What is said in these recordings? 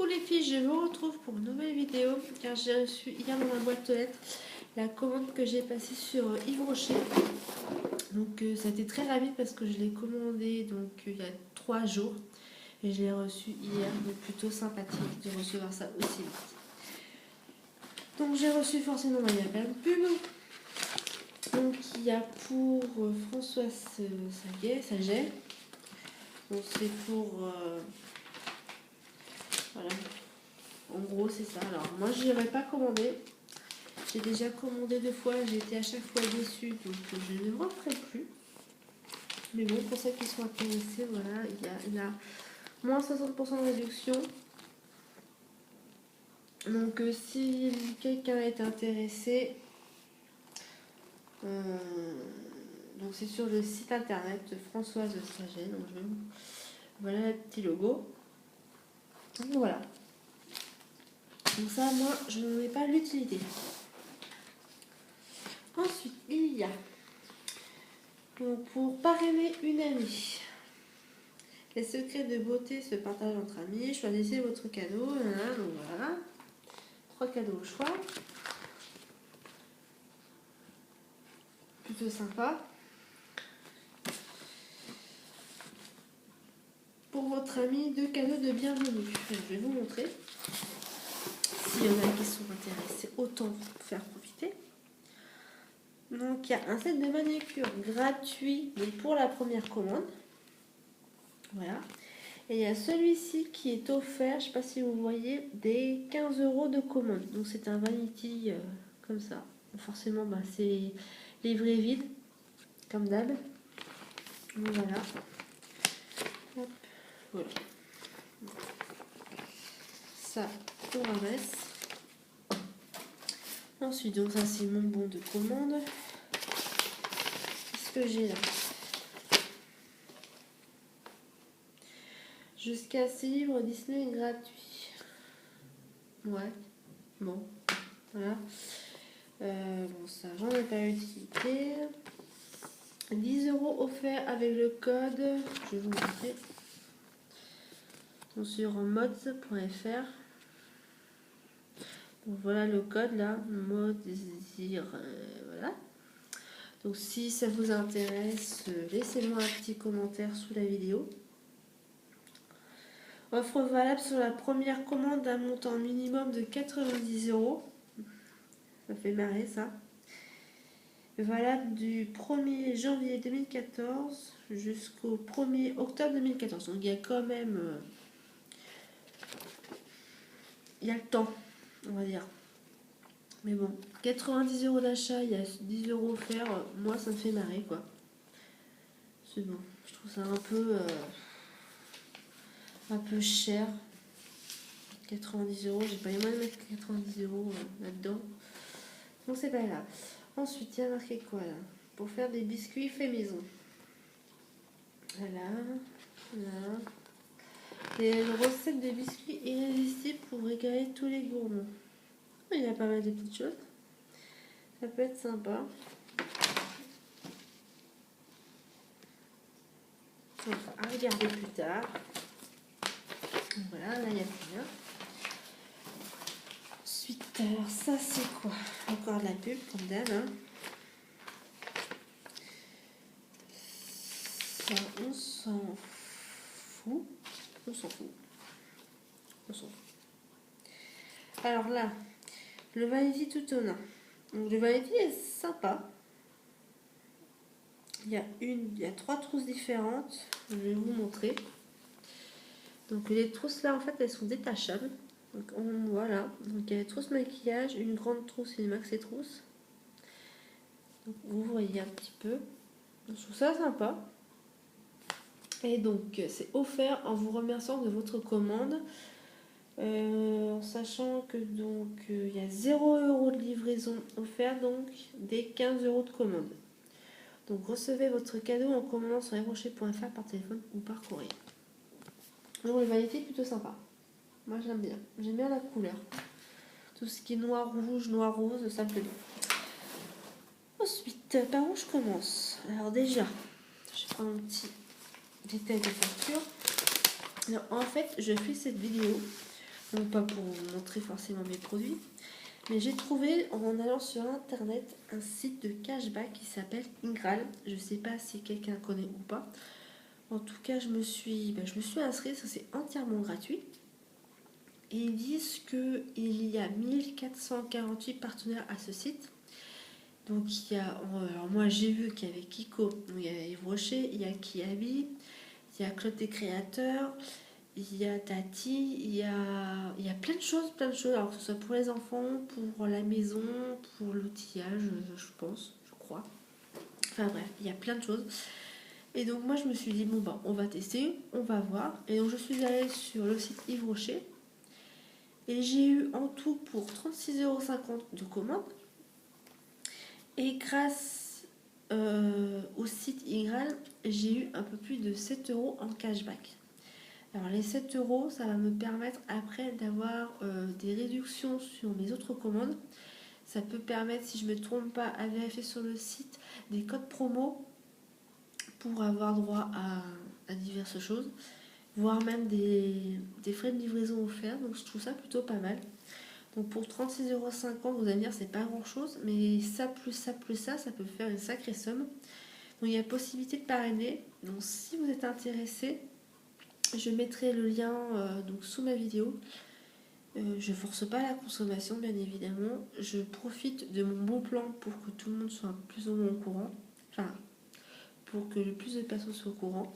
Coucou les filles, je vous retrouve pour une nouvelle vidéo car j'ai reçu hier dans ma boîte aux lettres la commande que j'ai passée sur Yves Rocher. Donc ça a été très rapide parce que je l'ai commandé il y a 3 jours et je l'ai reçu hier, donc plutôt sympathique de recevoir ça aussi vite. Donc j'ai reçu forcément, il y a plein de pubs. Donc il y a pour Françoise Saget. Donc c'est pour voilà. En gros, c'est ça. Alors, moi, je n'aurais pas commandé. J'ai déjà commandé 2 fois. J'ai été à chaque fois déçue. Donc, je ne referai plus. Mais bon, pour ceux qui sont intéressés, voilà, il y a moins 60% de réduction. Donc, si quelqu'un est intéressé, donc c'est sur le site internet de Françoise Saget. Donc, voilà le petit logo. Donc, voilà. Donc ça, moi, je n'en ai pas l'utilité. Ensuite, il y a pour parrainer une amie. Les secrets de beauté se partagent entre amis. Choisissez votre cadeau. Donc voilà. 3 cadeaux au choix. Plutôt sympa. Pour votre ami, 2 cadeaux de bienvenue. Je vais vous montrer. S'il y en a qui sont intéressés, autant faire profiter. Donc il y a un set de manicure gratuit, mais pour la première commande. Voilà. Et il y a celui-ci qui est offert, je ne sais pas si vous voyez, des 15 € de commande. Donc c'est un vanity comme ça. Forcément, c'est livré vide, comme d'hab. Voilà. Hop. Voilà. Ça, on ramasse. Ensuite, donc ça c'est mon bon de commande. Qu'est-ce que j'ai là? Jusqu'à 6 livres Disney gratuits. Ouais. Bon. Voilà. Bon, ça, j'en ai pas utilité. 10 € offerts avec le code. Je vais vous montrer. Donc, sur mods.fr. Donc voilà le code là. Modzir. Voilà. Donc si ça vous intéresse, laissez-moi un petit commentaire sous la vidéo. Offre valable sur la première commande d'un montant minimum de 90 €. Ça fait marrer ça. Valable du 1er janvier 2014 jusqu'au 1er octobre 2014. Donc il y a quand même... il y a le temps, on va dire. Mais bon, 90 € d'achat, il y a 10 € offerts. Moi, ça me fait marrer, quoi. C'est bon. Je trouve ça un peu cher. 90 €, j'ai pas les moyens de mettre 90 € là-dedans. Donc c'est pas grave. Ensuite, il y a marqué quoi là? Pour faire des biscuits faits maison. Voilà. Voilà. Et une recette de biscuits irrésistible pour régaler tous les gourmands. Il y a pas mal de petites choses. Ça peut être sympa. Enfin, à regarder plus tard. Voilà, là il y a plus rien. Ensuite, alors ça c'est quoi? Encore de la pub comme d'hab. Hein. Ça, on s'en fout. On s'en fout. On s'en fout. Alors là, le vanity tout au nain. Donc le vanity est sympa. Il y a 3 trousses différentes. Je vais vous montrer. Donc les trousses là en fait elles sont détachables. Donc voilà. Donc il y a les trousses maquillage, une grande trousse et une maxi trousse. Donc vous voyez un petit peu. Je trouve ça sympa. Et donc c'est offert en vous remerciant de votre commande. En sachant que donc il y a 0 € de livraison offert, donc des 15 € de commande. Donc recevez votre cadeau en commandant sur yvesrocher.fr par téléphone ou par courrier. Donc le vanity est plutôt sympa. Moi j'aime bien. J'aime bien la couleur. Tout ce qui est noir, rouge, noir, rose, ça me plaît bien. Ensuite, par où je commence? Alors déjà, je prends un petit détail de facture. Alors, en fait, je fais cette vidéo Donc pas pour vous montrer forcément mes produits. Mais j'ai trouvé en allant sur internet un site de cashback qui s'appelle Ingral. Je ne sais pas si quelqu'un connaît ou pas. En tout cas, je me suis inscrite, ça c'est entièrement gratuit. Et ils disent qu'il y a 1448 partenaires à ce site. Donc alors moi j'ai vu qu'il y avait Kiko, il y a Yves Rocher, il y a Kiabi, il y a Club des créateurs, il y a Tati, il y a plein de choses, alors que ce soit pour les enfants, pour la maison, pour l'outillage, je pense, je crois. Enfin bref, il y a plein de choses. Et donc moi je me suis dit, bon bah on va tester, on va voir. Et donc je suis allée sur le site Yves Rocher. Et j'ai eu en tout pour 36,50 € de commande. Et grâce au site Ingral, j'ai eu un peu plus de 7 € en cashback. Alors les 7 €, ça va me permettre après d'avoir des réductions sur mes autres commandes. Ça peut permettre, si je ne me trompe pas, à vérifier sur le site des codes promo pour avoir droit à diverses choses, voire même des frais de livraison offerts. Donc je trouve ça plutôt pas mal. Donc pour 36,50 €, vous allez me dire c'est pas grand chose, mais ça plus ça plus ça peut faire une sacrée somme. Donc il y a possibilité de parrainer. Donc si vous êtes intéressé, je mettrai le lien donc sous ma vidéo. Je force pas la consommation bien évidemment. Je profite de mon bon plan pour que tout le monde soit plus ou moins au courant. Enfin, pour que le plus de personnes soient au courant.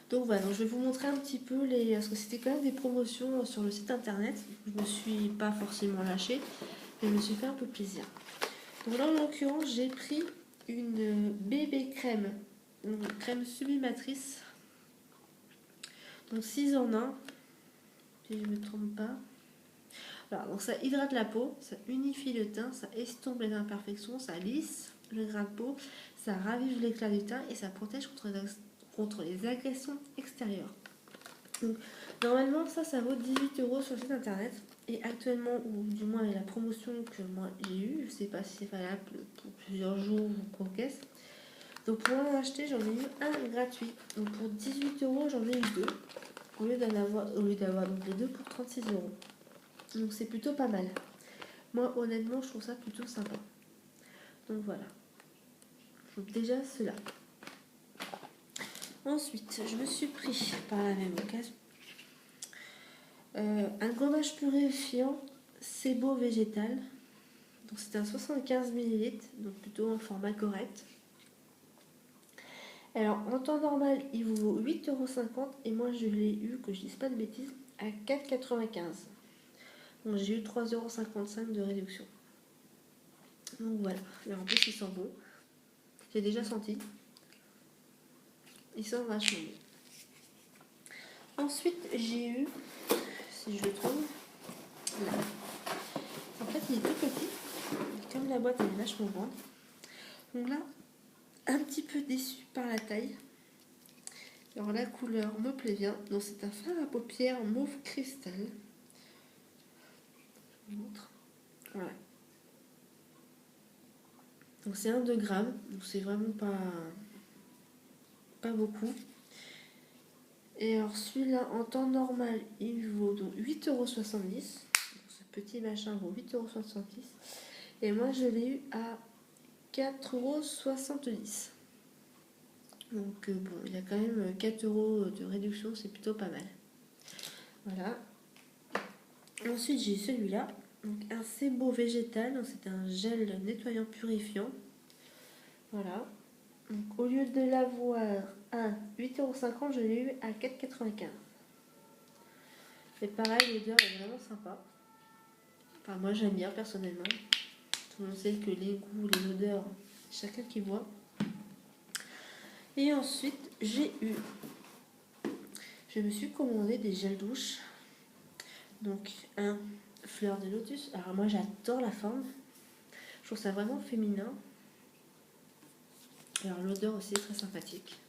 Donc voilà, donc je vais vous montrer un petit peu parce que c'était quand même des promotions sur le site internet. Je me suis pas forcément lâchée, mais je me suis fait un peu plaisir. Donc là en l'occurrence j'ai pris une bébé crème, donc crème sublimatrice, donc 6 en 1, si je ne me trompe pas. Alors, donc ça hydrate la peau, ça unifie le teint, ça estompe les imperfections, ça lisse le grain de peau, ça ravive l'éclat du teint et ça protège contre les agressions extérieures. Donc, normalement, ça vaut 18 € sur le site internet. Et actuellement, ou du moins la promotion que moi j'ai eue, je ne sais pas si c'est valable pour plusieurs jours ou pour caisse. Donc pour en acheter, j'en ai eu un gratuit. Donc pour 18 €, j'en ai eu deux. Au lieu d'avoir donc les deux pour 36 €. Donc c'est plutôt pas mal. Moi honnêtement, je trouve ça plutôt sympa. Donc voilà. Donc déjà cela. Ensuite, je me suis pris par la même occasion un gommage purifiant Sebo végétal. Donc c'est un 75 ml, donc plutôt un format correct. Alors en temps normal, il vous vaut 8,50 € et moi je l'ai eu, que je dise pas de bêtises, à 4,95 €. Donc j'ai eu 3,55 € de réduction. Donc voilà, et en plus il sent bon. J'ai déjà senti. Il sent vachement bon. Ensuite j'ai eu, si je le trouve, là. En fait il est tout petit, comme la boîte elle est vachement grande. Donc là, un petit peu déçu par la taille. Alors la couleur me plaît bien. Donc c'est un fard à paupières mauve cristal. Je vous montre. Voilà. Donc c'est 1 2 grammes. Donc c'est vraiment pas beaucoup. Et alors celui-là en temps normal il vaut donc 8,70 €. Ce petit machin vaut 8,70 €. Et moi je l'ai eu à 4,70 €. Donc bon, il y a quand même 4 € de réduction, c'est plutôt pas mal. Voilà. Ensuite j'ai celui-là, donc un Sebo végétal, donc c'est un gel nettoyant purifiant. Voilà. Donc au lieu de l'avoir à 8,50 €, je l'ai eu à 4,95 €. Et pareil, l'odeur est vraiment sympa. Enfin moi j'aime bien personnellement. Tout le monde sait que les goûts, les odeurs, chacun qui voit. Et ensuite je me suis commandé des gels douche. Donc un fleur de lotus. Alors moi j'adore la forme. Je trouve ça vraiment féminin. Alors l'odeur aussi est très sympathique.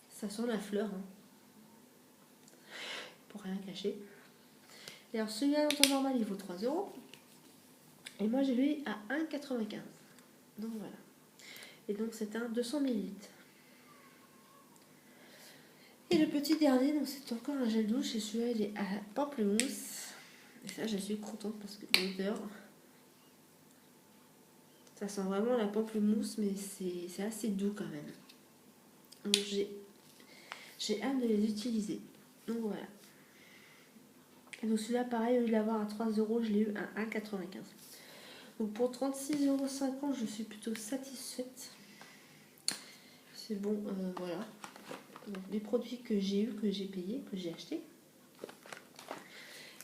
Ça sent la fleur, hein. Pour rien cacher. Et alors celui-là en temps normal il vaut 3 €. Et moi j'ai eu à 1,95 €. Donc voilà. Et donc c'est un 200 ml. Et le petit dernier, donc c'est encore un gel douche et celui-là il est à la pamplemousse. Et ça je suis contente parce que l'odeur, ça sent vraiment la pamplemousse mais c'est assez doux quand même. Donc j'ai hâte de les utiliser. Donc voilà. Et donc celui-là pareil, au lieu de l'avoir à 3 euros, je l'ai eu à 1,95 €. Donc pour 36,50 € je suis plutôt satisfaite. C'est bon, voilà. Donc, les produits que j'ai eu, que j'ai payé, que j'ai acheté.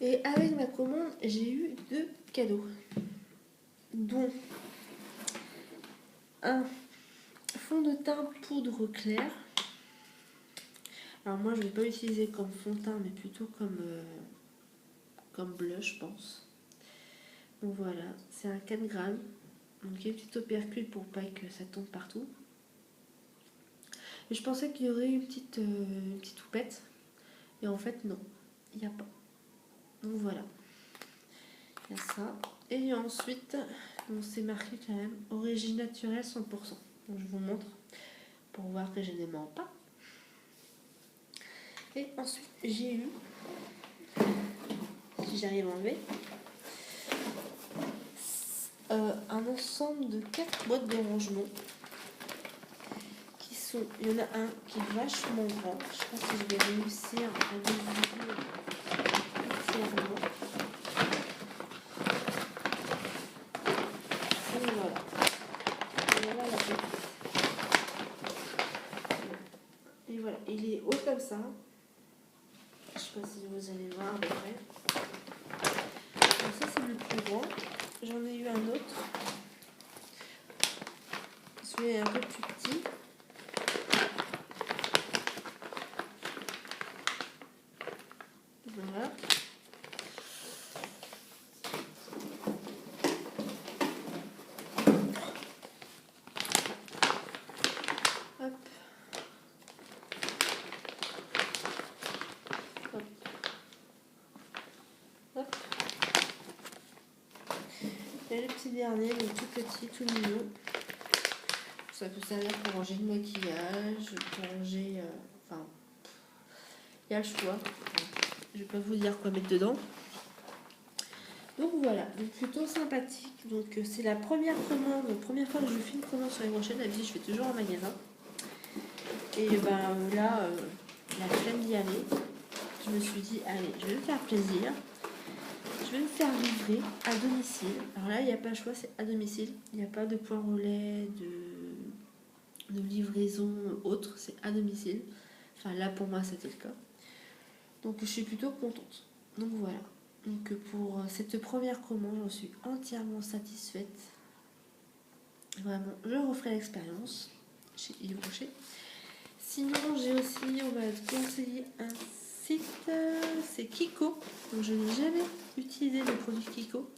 Et avec ma commande, j'ai eu 2 cadeaux. Dont un fond de teint poudre claire. Alors moi je ne vais pas l'utiliser comme fond de teint mais plutôt comme blush je pense. Donc voilà, c'est un 4 grammes. Donc il y a une petite opercule pour pas que ça tombe partout. Et je pensais qu'il y aurait une petite houppette. Et en fait non, il n'y a pas. Donc voilà. Il y a ça. Et ensuite, c'est marqué quand même origine naturelle 100%. Donc je vous montre pour voir que je ne mens pas. Et ensuite, j'ai eu, si j'arrive à enlever, un ensemble de 4 boîtes de rangement. Il y en a un qui est vachement grand. Je pense que je vais réussir à le vider entièrement. Et voilà. Et voilà la petite. Et voilà, il est haut comme ça. Je sais pas si vous allez voir à peu près. Donc ça c'est le plus grand. J'en ai eu un autre. Celui-là est un peu plus petit. Voilà. Hop. Hop. Hop. Et le petit dernier, le tout petit, tout mignon. Ça peut servir pour ranger le maquillage, pour ranger... enfin, il y a le choix. Je vais pas vous dire quoi mettre dedans. Donc voilà, donc plutôt sympathique. Donc c'est la première commande, la première fois que je fais une commande sur les prochaines. D'habitude je fais toujours en magasin. Et ben là, la flemme d'y aller. Je me suis dit, allez, je vais me faire plaisir. Je vais me faire livrer à domicile. Alors là, il n'y a pas le choix, c'est à domicile. Il n'y a pas de point relais, de livraison autre, c'est à domicile. Enfin là, pour moi, c'était le cas. Donc je suis plutôt contente. Donc voilà. Donc pour cette première commande, je suis entièrement satisfaite. Vraiment, je referai l'expérience chez Yves Rocher. Sinon, j'ai aussi, on m'a conseillé un site, c'est Kiko. Donc je n'ai jamais utilisé le produit Kiko.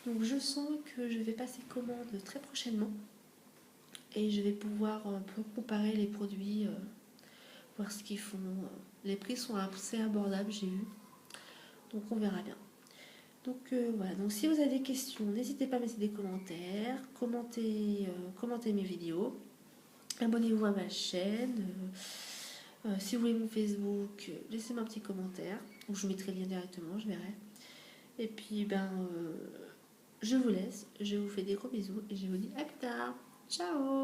Donc je sens que je vais passer commande très prochainement. Et je vais pouvoir un peu comparer les produits, voir ce qu'ils font. Les prix sont assez abordables, j'ai vu. Donc on verra bien. Donc voilà, donc si vous avez des questions, n'hésitez pas à mettre des commentaires, commentez mes vidéos, abonnez-vous à ma chaîne, si vous voulez mon Facebook, laissez-moi un petit commentaire, ou je vous mettrai le lien directement, je verrai. Et puis je vous laisse, je vous fais des gros bisous et je vous dis à plus tard, ciao.